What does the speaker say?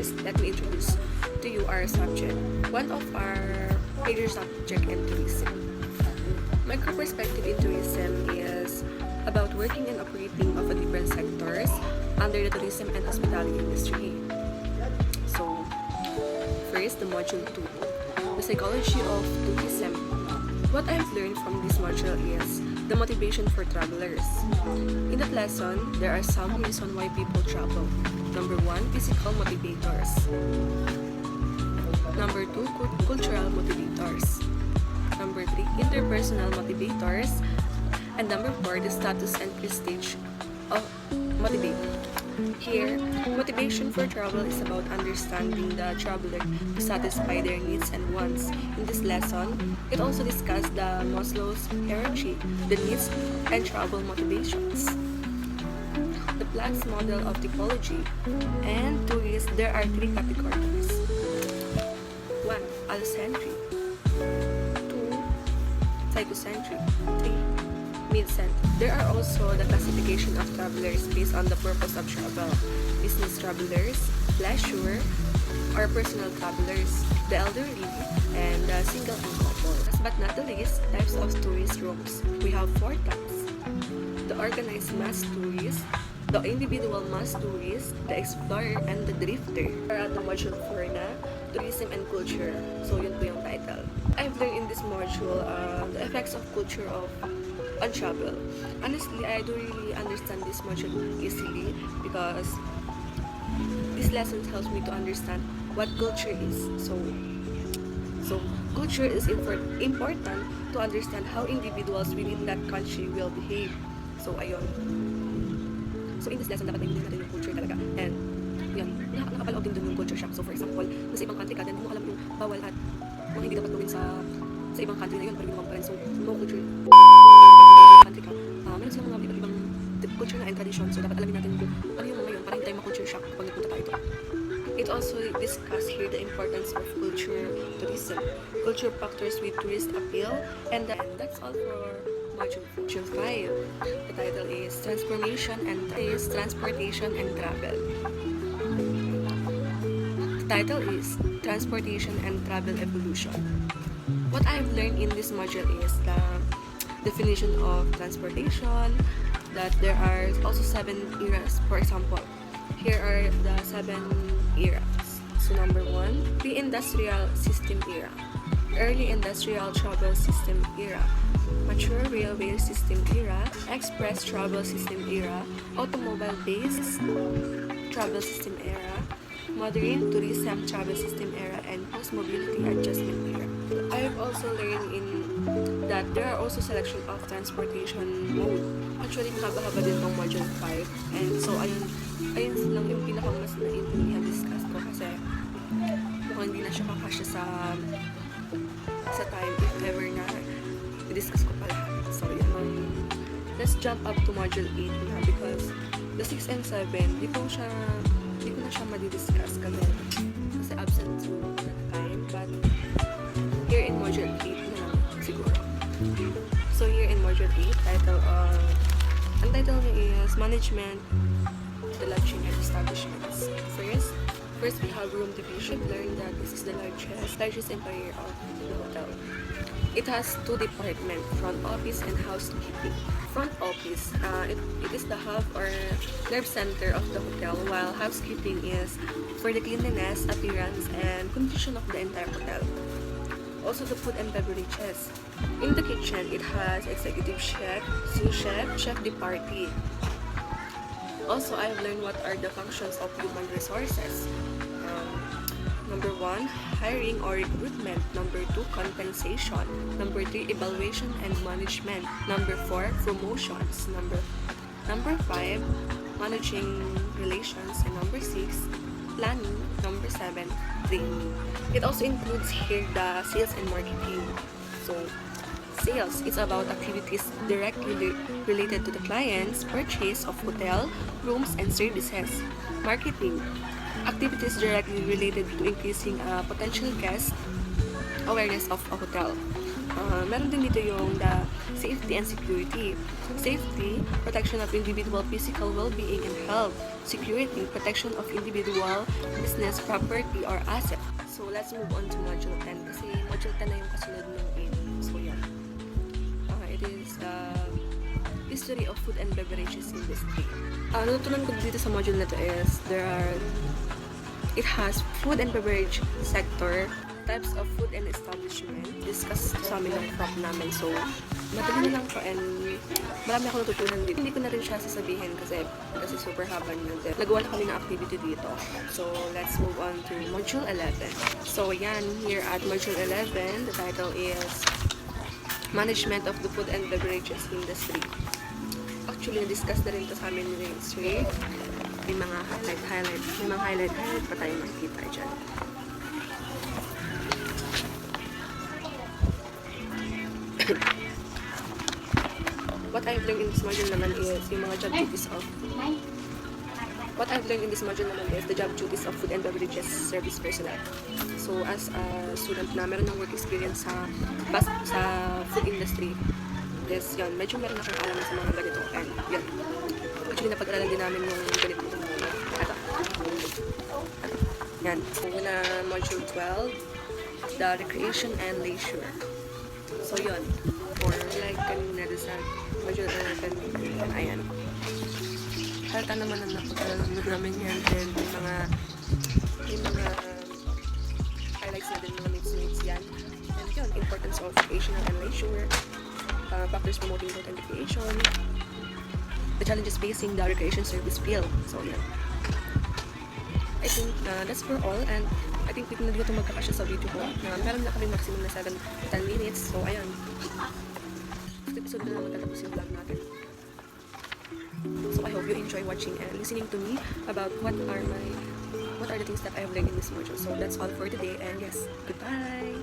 first, let me introduce to you our subject. One of our major subject in tourism. Micro perspective in tourism is about working and operating of a different sectors under the tourism and hospitality industry. So, first, the module 2, the psychology of tourism. What I've learned from this module is the motivation for travelers. In that lesson, there are some reasons why people travel. Number 1, physical motivators. Number 2, cultural motivators. Number 3, interpersonal motivators. And number 4, the status and prestige of motivator. Here, motivation for travel is about understanding the traveler to satisfy their needs and wants. In this lesson, it also discussed the Maslow's hierarchy, the needs and travel motivations. The Planck's model of typology. And tourists, there are 3 categories. 1. Allocentric. 2. Psychocentric. 3. Mid-centric. There are also the classification of travelers based on the purpose of travel. Business travelers, leisure, or personal travelers, the elderly, and the single and couple. Last but not the least, types of tourist groups. We have 4 types. The organized mass tourist, the individual mass tourist, the explorer, and the drifter. We are at the module 4 na, tourism and culture. So yun po yung title. I've learned in this module the effects of culture on travel. Honestly, I don't really understand this module easily because this lesson helps me to understand what culture is. So culture is important to understand how individuals within that country will behave. So ayun. So in this lesson, dapat naiintindihan natin yung culture talaga. And yun, nakakapaloob din dun yung culture shock. So for example, nasa ibang country ka, then mo alam yung bawal at mga hindi dapat gawin sa ibang country na yun, pero ginawa mo pa rin. So, no culture country ka. Meron silang mga ibang culture na and tradition. So, dapat alamin natin kung ano yung mga yun para hindi tayo ma-culture shock pag nagpunta tayo ito. It also discuss here the importance of culture tourism, culture factors with tourist appeal, and that's all for module 5. The title is Transportation and Travel. The title is Transportation and Travel Evolution. What I've learned in this module is the definition of transportation, that there are also 7 eras. For example, here are the 7 eras. So number 1, pre-industrial system era, early industrial travel system era, mature railway system era, express travel system era, automobile-based travel system era, modern tourism travel system era, and post-mobility adjustment era. I've also learned in that there are also selection of transportation mode. Actually, mahaba-haba din tong module 5. And so, ayun lang yung pinakamas na intindihan discuss ko kasi mukhang hindi na siya kakasya sa time if ever na i-discuss ko pa lahat. So, yun. Let's jump up to module 8 na because the 6 and 7, hindi ko na siya madidiscuss kasi absent to that time. But here in module 8 na lang siguro. So here in module 8, ang title niya is Management, the Lodging and Establishments. First we have room division. Learn that this is the largest employer of the hotel. It has 2 departments, front office and housekeeping. Front office, it is the hub or nerve center of the hotel, while housekeeping is for the cleanliness, appearance, and condition of the entire hotel. Also the food and beverages. In the kitchen, it has executive chef, sous chef, chef de partie. Also, I've learned what are the functions of human resources. Number 1, hiring or recruitment. Number 2, compensation. Number 3, evaluation and management. Number 4, promotions. Number 5, managing relations. And number 6, planning. Number 7, training. It also includes here the sales and marketing. So, sales, it's about activities directly related to the client's purchase of hotel, rooms, and services. Marketing, activities directly related to increasing potential guest awareness of a hotel. Meron din dito yung the safety and security. Safety, protection of individual physical well-being and health. Security, protection of individual, business, property, or asset. So, let's move on to Module 10 kasi Module 10 na yung kasunod ng 8. So, yan. It is history of food and beverages industry. Natutunan ko dito sa module na to is it has food and beverage sector, types of food and establishment, discuss sa amin ng prop namin. So, madali na lang po and marami ako natutunan dito. Hindi ko na rin siya sasabihin kasi super haba niya. Nagawa na kami ng activity dito. So, let's move on to Module 11. So, yan, here at Module 11, the title is Management of the Food and Beverages Industry. Actually, na-discuss na rin ito sa amin ni Sri. May mga highlight. May mga highlight pa tayo makikita dyan. What I've learned in this module naman is yung mga job duties of the job duties of food and beverages service personnel. So, as a student na meron ng work experience sa food industry, yes, yun, medyo meron akong alam sa mga ganito. And yun, actually napag-aralan din namin yung ganito. Ito. Yan. So, na module 12, the recreation and leisure. So, yun. Or like kanina sa module 11, ayan. Halata naman ang napag-aralan namin yan. And yung mga highlights na din, mga mates yan. And yun, importance of recreational and leisure. Factors promoting growth and recreation, the challenges facing the recreation service field. So, yeah. I think that's for all, and I think dito na dito magkakasya sa video ko. Meron na kami maximum na 7-10 minutes. So, ayun. Next episode na naman tatapos yung vlog natin. So, I hope you enjoy watching and listening to me about what are the things that I have learned in this module. So, that's all for today, and yes, goodbye!